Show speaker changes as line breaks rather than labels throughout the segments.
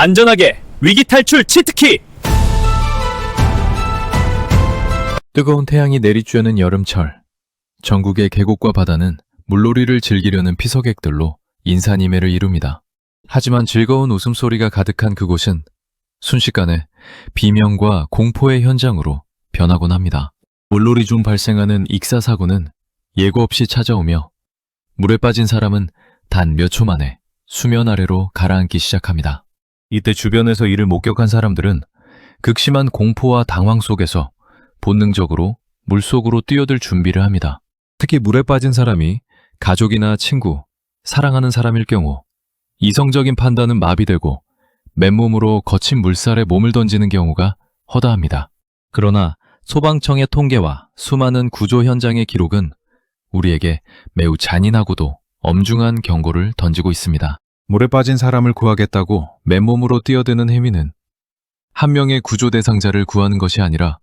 안전하게 위기 탈출 치트키!
뜨거운 태양이 내리쬐는 여름철, 전국의 계곡과 바다는 물놀이를 즐기려는 피서객들로 인산이매를 이룹니다. 하지만 즐거운 웃음소리가 가득한 그곳은 순식간에 비명과 공포의 현장으로 변하곤 합니다. 물놀이 중 발생하는 익사사고는 예고 없이 찾아오며 물에 빠진 사람은 단 몇 초 만에 수면 아래로 가라앉기 시작합니다. 이때 주변에서 이를 목격한 사람들은 극심한 공포와 당황 속에서 본능적으로 물속으로 뛰어들 준비를 합니다. 특히 물에 빠진 사람이 가족이나 친구, 사랑하는 사람일 경우 이성적인 판단은 마비되고 맨몸으로 거친 물살에 몸을 던지는 경우가 허다합니다. 그러나 소방청의 통계와 수많은 구조 현장의 기록은 우리에게 매우 잔인하고도 엄중한 경고를 던지고 있습니다. 물에 빠진 사람을 구하겠다고 맨몸으로 뛰어드는 행위는 한 명의 구조 대상자를 구하는 것이 아니라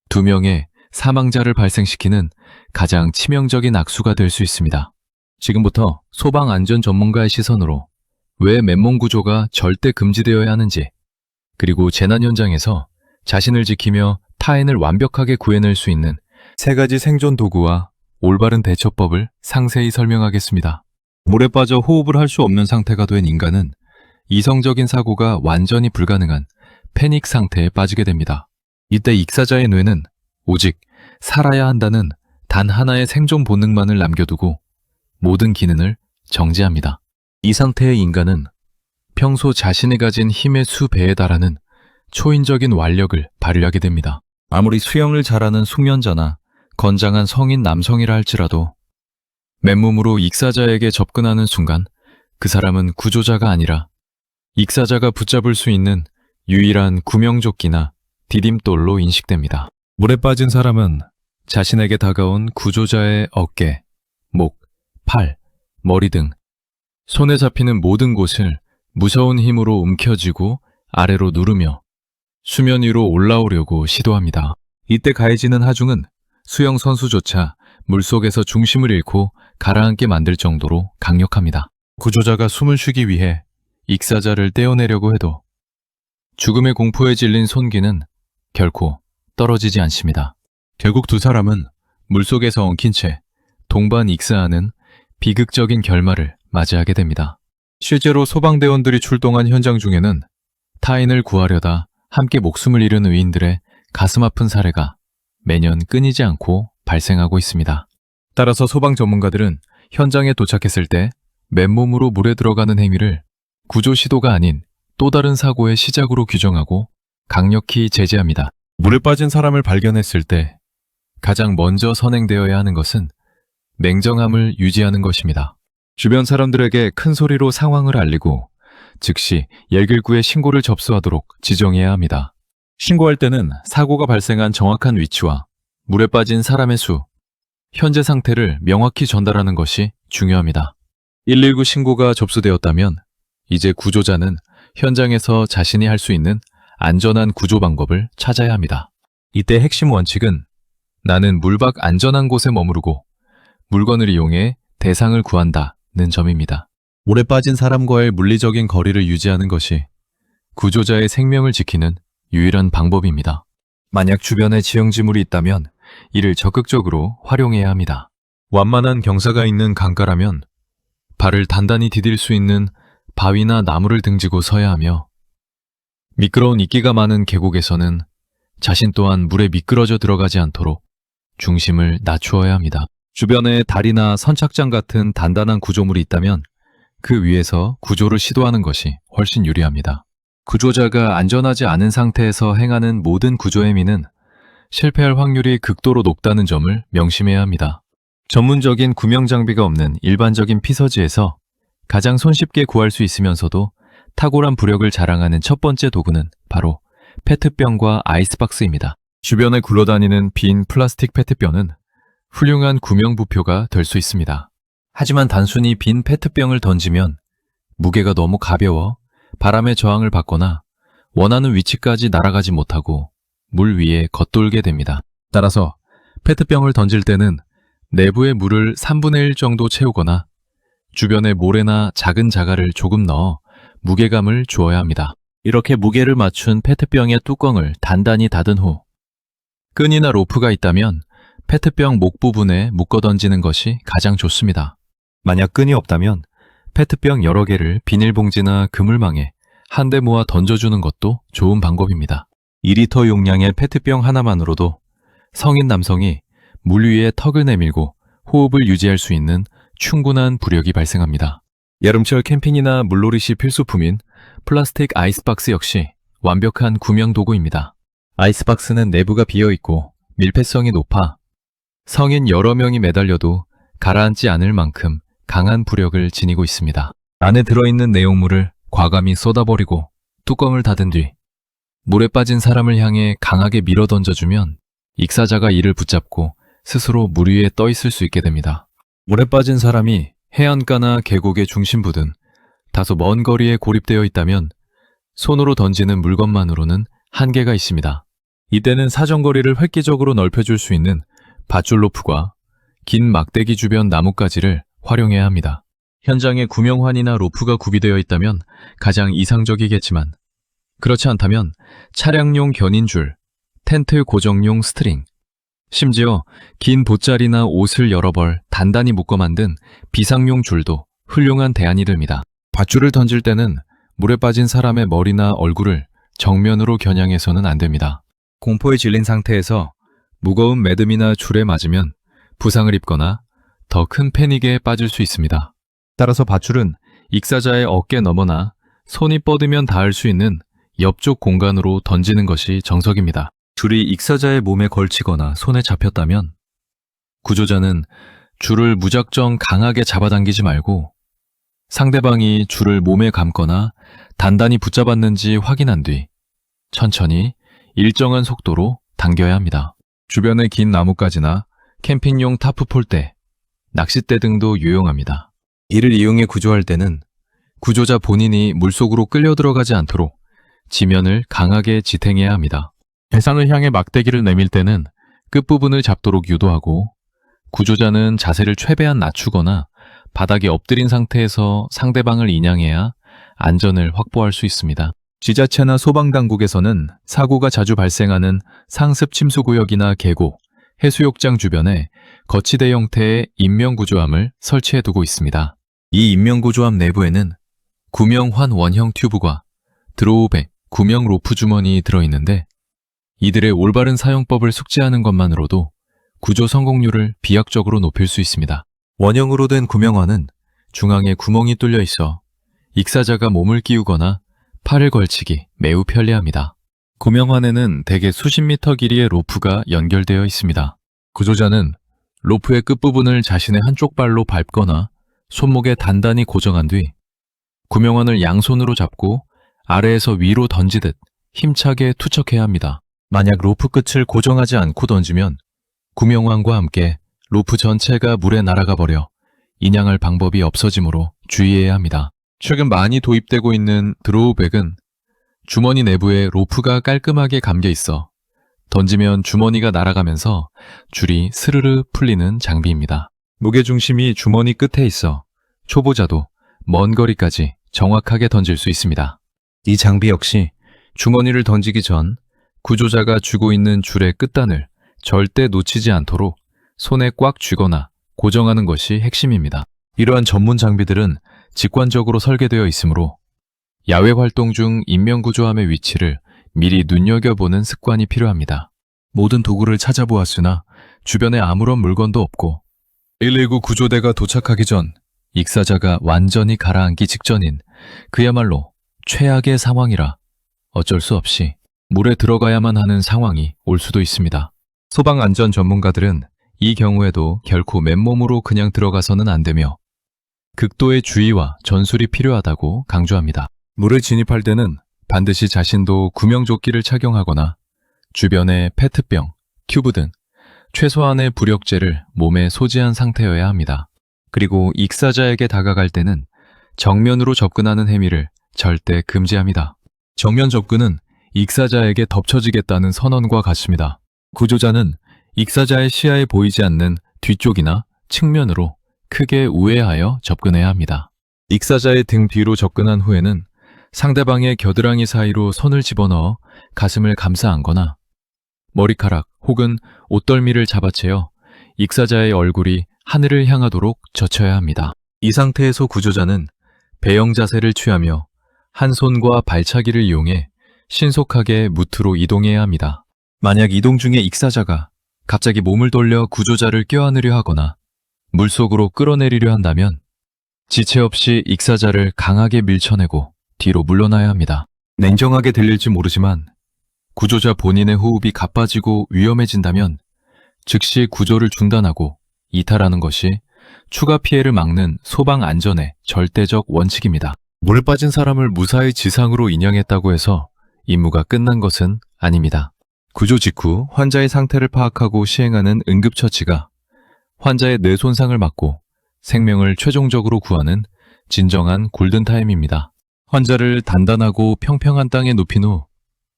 두 명의 사망자를 발생시키는 가장 치명적인 악수가 될 수 있습니다. 지금부터 소방 안전 전문가의 시선으로 왜 맨몸 구조가 절대 금지되어야 하는지, 그리고 재난 현장에서 자신을 지키며 타인을 완벽하게 구해낼 수 있는 3가지 생존 도구와 올바른 대처법을 상세히 설명하겠습니다. 물에 빠져 호흡을 할 수 없는 상태가 된 인간은 이성적인 사고가 완전히 불가능한 패닉 상태에 빠지게 됩니다. 이때 익사자의 뇌는 오직 살아야 한다는 단 하나의 생존 본능만을 남겨두고 모든 기능을 정지합니다. 이 상태의 인간은 평소 자신이 가진 힘의 수배에 달하는 초인적인 완력을 발휘하게 됩니다. 아무리 수영을 잘하는 숙련자나 건장한 성인 남성이라 할지라도 맨몸으로 익사자에게 접근하는 순간 그 사람은 구조자가 아니라 익사자가 붙잡을 수 있는 유일한 구명조끼나 디딤돌로 인식됩니다. 물에 빠진 사람은 자신에게 다가온 구조자의 어깨, 목, 팔, 머리 등 손에 잡히는 모든 곳을 무서운 힘으로 움켜쥐고 아래로 누르며 수면 위로 올라오려고 시도합니다. 이때 가해지는 하중은 수영 선수조차 물속에서 중심을 잃고 가라앉게 만들 정도로 강력합니다. 구조자가 숨을 쉬기 위해 익사자를 떼어내려고 해도 죽음의 공포에 질린 손귀는 결코 떨어지지 않습니다. 결국 두 사람은 물속에서 엉킨 채 동반 익사하는 비극적인 결말을 맞이하게 됩니다. 실제로 소방대원들이 출동한 현장 중에는 타인을 구하려다 함께 목숨을 잃은 의인들의 가슴 아픈 사례가 매년 끊이지 않고 발생하고 있습니다. 따라서 소방 전문가들은 현장에 도착했을 때 맨몸으로 물에 들어가는 행위를 구조 시도가 아닌 또 다른 사고의 시작으로 규정하고 강력히 제재합니다. 물에 빠진 사람을 발견했을 때 가장 먼저 선행되어야 하는 것은 냉정함을 유지하는 것입니다. 주변 사람들에게 큰 소리로 상황을 알리고 즉시 119에 신고를 접수하도록 지정해야 합니다. 신고할 때는 사고가 발생한 정확한 위치와 물에 빠진 사람의 수, 현재 상태를 명확히 전달하는 것이 중요합니다. 119 신고가 접수되었다면 이제 구조자는 현장에서 자신이 할 수 있는 안전한 구조 방법을 찾아야 합니다. 이때 핵심 원칙은 나는 물 밖 안전한 곳에 머무르고 물건을 이용해 대상을 구한다는 점입니다. 물에 빠진 사람과의 물리적인 거리를 유지하는 것이 구조자의 생명을 지키는 유일한 방법입니다. 만약 주변에 지형지물이 있다면 이를 적극적으로 활용해야 합니다. 완만한 경사가 있는 강가라면 발을 단단히 디딜 수 있는 바위나 나무를 등지고 서야 하며, 미끄러운 이끼가 많은 계곡에서는 자신 또한 물에 미끄러져 들어가지 않도록 중심을 낮추어야 합니다. 주변에 다리나 선착장 같은 단단한 구조물이 있다면 그 위에서 구조를 시도하는 것이 훨씬 유리합니다. 구조자가 안전하지 않은 상태에서 행하는 모든 구조 행위는 실패할 확률이 극도로 높다는 점을 명심해야 합니다. 전문적인 구명 장비가 없는 일반적인 피서지에서 가장 손쉽게 구할 수 있으면서도 탁월한 부력을 자랑하는 첫 번째 도구는 바로 페트병과 아이스박스입니다. 주변에 굴러다니는 빈 플라스틱 페트병은 훌륭한 구명부표가 될 수 있습니다. 하지만 단순히 빈 페트병을 던지면 무게가 너무 가벼워 바람의 저항을 받거나 원하는 위치까지 날아가지 못하고 물 위에 겉돌게 됩니다. 따라서 페트병을 던질 때는 내부의 물을 3분의 1 정도 채우거나 주변에 모래나 작은 자갈을 조금 넣어 무게감을 주어야 합니다. 이렇게 무게를 맞춘 페트병의 뚜껑을 단단히 닫은 후 끈이나 로프가 있다면 페트병 목 부분에 묶어 던지는 것이 가장 좋습니다. 만약 끈이 없다면 페트병 여러 개를 비닐봉지나 그물망에 한데 모아 던져주는 것도 좋은 방법입니다. 2리터 용량의 페트병 하나만으로도 성인 남성이 물 위에 턱을 내밀고 호흡을 유지할 수 있는 충분한 부력이 발생합니다. 여름철 캠핑이나 물놀이 시 필수품인 플라스틱 아이스박스 역시 완벽한 구명 도구입니다. 아이스박스는 내부가 비어있고 밀폐성이 높아 성인 여러 명이 매달려도 가라앉지 않을 만큼 강한 부력을 지니고 있습니다. 안에 들어있는 내용물을 과감히 쏟아버리고 뚜껑을 닫은 뒤 물에 빠진 사람을 향해 강하게 밀어 던져주면 익사자가 이를 붙잡고 스스로 물 위에 떠 있을 수 있게 됩니다. 물에 빠진 사람이 해안가나 계곡의 중심부 등 다소 먼 거리에 고립되어 있다면 손으로 던지는 물건만으로는 한계가 있습니다. 이때는 사정거리를 획기적으로 넓혀줄 수 있는 밧줄 로프와 긴 막대기 주변 나뭇가지를 활용해야 합니다. 현장에 구명환이나 로프가 구비되어 있다면 가장 이상적이겠지만 그렇지 않다면 차량용 견인줄, 텐트 고정용 스트링, 심지어 긴 돗자리나 옷을 여러 벌 단단히 묶어 만든 비상용 줄도 훌륭한 대안이 됩니다. 밧줄을 던질 때는 물에 빠진 사람의 머리나 얼굴을 정면으로 겨냥해서는 안 됩니다. 공포에 질린 상태에서 무거운 매듭이나 줄에 맞으면 부상을 입거나 더 큰 패닉에 빠질 수 있습니다. 따라서 밧줄은 익사자의 어깨 너머나 손이 뻗으면 닿을 수 있는 옆쪽 공간으로 던지는 것이 정석입니다. 줄이 익사자의 몸에 걸치거나 손에 잡혔다면 구조자는 줄을 무작정 강하게 잡아당기지 말고 상대방이 줄을 몸에 감거나 단단히 붙잡았는지 확인한 뒤 천천히 일정한 속도로 당겨야 합니다. 주변에 긴 나뭇가지나 캠핑용 타프폴대, 낚싯대 등도 유용합니다. 이를 이용해 구조할 때는 구조자 본인이 물속으로 끌려 들어가지 않도록 지면을 강하게 지탱해야 합니다. 대상을 향해 막대기를 내밀 때는 끝부분을 잡도록 유도하고 구조자는 자세를 최대한 낮추거나 바닥에 엎드린 상태에서 상대방을 인양해야 안전을 확보할 수 있습니다. 지자체나 소방당국에서는 사고가 자주 발생하는 상습 침수구역이나 계곡, 해수욕장 주변에 거치대 형태의 인명구조함을 설치해두고 있습니다. 이 인명구조함 내부에는 구명환 원형 튜브와 드로우백, 구명 로프 주머니 들어있는데 이들의 올바른 사용법을 숙지하는 것만으로도 구조 성공률을 비약적으로 높일 수 있습니다. 원형으로 된 구명환은 중앙에 구멍이 뚫려 있어 익사자가 몸을 끼우거나 팔을 걸치기 매우 편리합니다. 구명환에는 대개 수십 미터 길이의 로프가 연결되어 있습니다. 구조자는 로프의 끝부분을 자신의 한쪽 발로 밟거나 손목에 단단히 고정한 뒤 구명환을 양손으로 잡고 아래에서 위로 던지듯 힘차게 투척해야 합니다. 만약 로프 끝을 고정하지 않고 던지면 구명환과 함께 로프 전체가 물에 날아가 버려 인양할 방법이 없어지므로 주의해야 합니다. 최근 많이 도입되고 있는 드로우백은 주머니 내부에 로프가 깔끔하게 감겨 있어 던지면 주머니가 날아가면서 줄이 스르르 풀리는 장비입니다. 무게중심이 주머니 끝에 있어 초보자도 먼 거리까지 정확하게 던질 수 있습니다. 이 장비 역시 주머니를 던지기 전 구조자가 쥐고 있는 줄의 끝단을 절대 놓치지 않도록 손에 꽉 쥐거나 고정하는 것이 핵심입니다. 이러한 전문 장비들은 직관적으로 설계되어 있으므로 야외 활동 중 인명구조함의 위치를 미리 눈여겨보는 습관이 필요합니다. 모든 도구를 찾아보았으나 주변에 아무런 물건도 없고 119 구조대가 도착하기 전 익사자가 완전히 가라앉기 직전인 그야말로 최악의 상황이라 어쩔 수 없이 물에 들어가야만 하는 상황이 올 수도 있습니다. 소방안전 전문가들은 이 경우에도 결코 맨몸으로 그냥 들어가서는 안 되며 극도의 주의와 전술이 필요하다고 강조합니다. 물을 진입할 때는 반드시 자신도 구명조끼를 착용하거나 주변에 페트병, 큐브 등 최소한의 부력제를 몸에 소지한 상태여야 합니다. 그리고 익사자에게 다가갈 때는 정면으로 접근하는 행위를 절대 금지합니다. 정면 접근은 익사자에게 덮쳐지겠다는 선언과 같습니다. 구조자는 익사자의 시야에 보이지 않는 뒤쪽이나 측면으로 크게 우회하여 접근해야 합니다. 익사자의 등 뒤로 접근한 후에는 상대방의 겨드랑이 사이로 손을 집어넣어 가슴을 감싸 안거나 머리카락 혹은 옷덜미를 잡아채어 익사자의 얼굴이 하늘을 향하도록 젖혀야 합니다. 이 상태에서 구조자는 배영 자세를 취하며 한 손과 발차기를 이용해 신속하게 무트로 이동해야 합니다. 만약 이동 중에 익사자가 갑자기 몸을 돌려 구조자를 껴안으려 하거나 물속으로 끌어내리려 한다면 지체 없이 익사자를 강하게 밀쳐내고 뒤로 물러나야 합니다. 냉정하게 들릴지 모르지만 구조자 본인의 호흡이 가빠지고 위험해진다면 즉시 구조를 중단하고 이탈하는 것이 추가 피해를 막는 소방 안전의 절대적 원칙입니다. 물에 빠진 사람을 무사히 지상으로 인양했다고 해서 임무가 끝난 것은 아닙니다. 구조 직후 환자의 상태를 파악하고 시행하는 응급처치가 환자의 뇌 손상을 막고 생명을 최종적으로 구하는 진정한 골든타임입니다. 환자를 단단하고 평평한 땅에 눕힌 후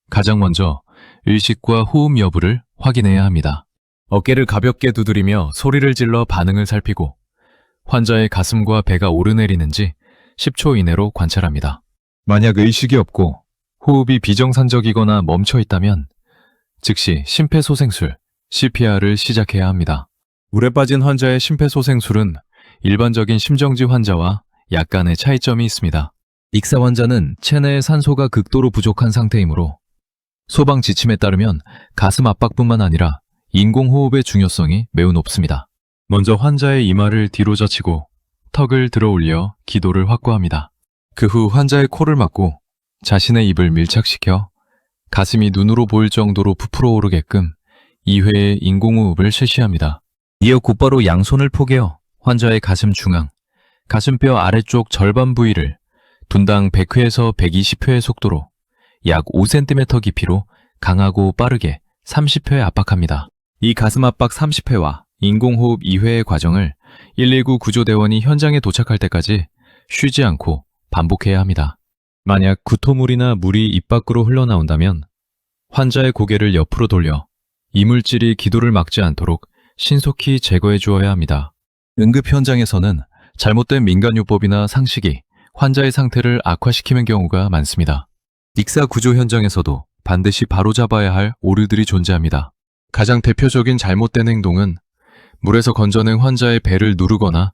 가장 먼저 의식과 호흡 여부를 확인해야 합니다. 어깨를 가볍게 두드리며 소리를 질러 반응을 살피고 환자의 가슴과 배가 오르내리는지 10초 이내로 관찰합니다. 만약 의식이 없고 호흡이 비정상적이거나 멈춰 있다면 즉시 심폐소생술, CPR을 시작해야 합니다. 물에 빠진 환자의 심폐소생술은 일반적인 심정지 환자와 약간의 차이점이 있습니다. 익사 환자는 체내의 산소가 극도로 부족한 상태이므로 소방 지침에 따르면 가슴 압박뿐만 아니라 인공호흡의 중요성이 매우 높습니다. 먼저 환자의 이마를 뒤로 젖히고 턱을 들어 올려 기도를 확보합니다. 그 후 환자의 코를 막고 자신의 입을 밀착시켜 가슴이 눈으로 보일 정도로 부풀어 오르게끔 2회의 인공호흡을 실시합니다. 이어 곧바로 양손을 포개어 환자의 가슴 중앙, 가슴뼈 아래쪽 절반 부위를 분당 100회에서 120회의 속도로 약 5cm 깊이로 강하고 빠르게 30회 압박합니다. 이 가슴 압박 30회와 인공호흡 2회의 과정을 119 구조대원이 현장에 도착할 때까지 쉬지 않고 반복해야 합니다. 만약 구토물이나 물이 입 밖으로 흘러나온다면 환자의 고개를 옆으로 돌려 이물질이 기도를 막지 않도록 신속히 제거해 주어야 합니다. 응급 현장에서는 잘못된 민간요법이나 상식이 환자의 상태를 악화시키는 경우가 많습니다. 익사 구조 현장에서도 반드시 바로잡아야 할 오류들이 존재합니다. 가장 대표적인 잘못된 행동은 물에서 건져낸 환자의 배를 누르거나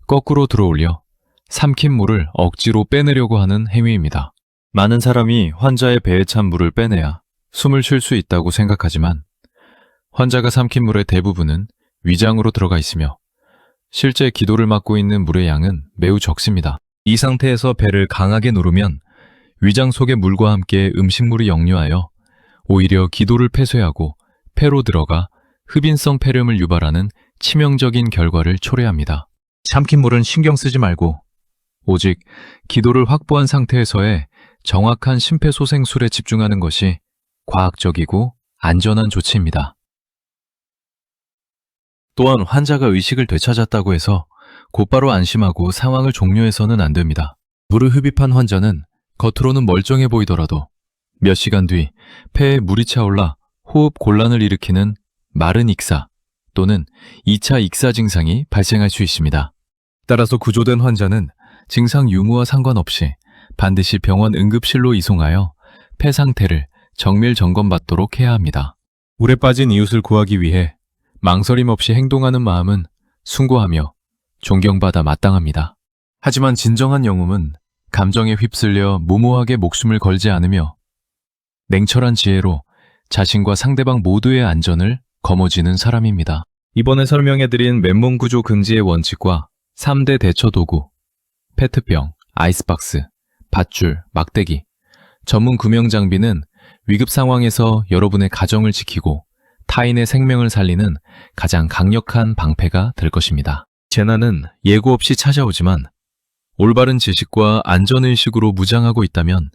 거꾸로 들어올려 삼킨 물을 억지로 빼내려고 하는 행위입니다. 많은 사람이 환자의 배에 찬 물을 빼내야 숨을 쉴 수 있다고 생각하지만 환자가 삼킨 물의 대부분은 위장으로 들어가 있으며 실제 기도를 막고 있는 물의 양은 매우 적습니다. 이 상태에서 배를 강하게 누르면 위장 속의 물과 함께 음식물이 역류하여 오히려 기도를 폐쇄하고 폐로 들어가 흡인성 폐렴을 유발하는 치명적인 결과를 초래합니다. 삼킨 물은 신경 쓰지 말고 오직 기도를 확보한 상태에서의 정확한 심폐소생술에 집중하는 것이 과학적이고 안전한 조치입니다. 또한 환자가 의식을 되찾았다고 해서 곧바로 안심하고 상황을 종료해서는 안 됩니다. 물을 흡입한 환자는 겉으로는 멀쩡해 보이더라도 몇 시간 뒤 폐에 물이 차올라 호흡 곤란을 일으키는 마른 익사 또는 2차 익사 증상이 발생할 수 있습니다. 따라서 구조된 환자는 증상 유무와 상관없이 반드시 병원 응급실로 이송하여 폐 상태를 정밀 점검받도록 해야 합니다. 물에 빠진 이웃을 구하기 위해 망설임 없이 행동하는 마음은 숭고하며 존경받아 마땅합니다. 하지만 진정한 영웅은 감정에 휩쓸려 무모하게 목숨을 걸지 않으며 냉철한 지혜로 자신과 상대방 모두의 안전을 거머쥐는 사람입니다. 이번에 설명해드린 맨몸 구조 금지의 원칙과 3대 대처 도구, 페트병, 아이스박스, 밧줄, 막대기, 전문 구명 장비는 위급 상황에서 여러분의 가정을 지키고 타인의 생명을 살리는 가장 강력한 방패가 될 것입니다. 재난은 예고 없이 찾아오지만 올바른 지식과 안전의식으로 무장하고 있다면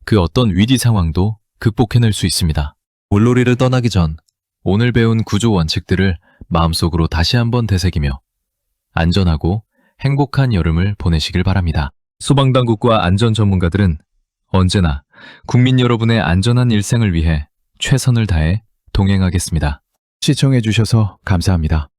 그 어떤 위기 상황도 극복해낼 수 있습니다. 물놀이를 떠나기 전 오늘 배운 구조 원칙들을 마음속으로 다시 한번 되새기며 안전하고 행복한 여름을 보내시길 바랍니다. 소방당국과 안전 전문가들은 언제나 국민 여러분의 안전한 일생을 위해 최선을 다해 동행하겠습니다. 시청해주셔서 감사합니다.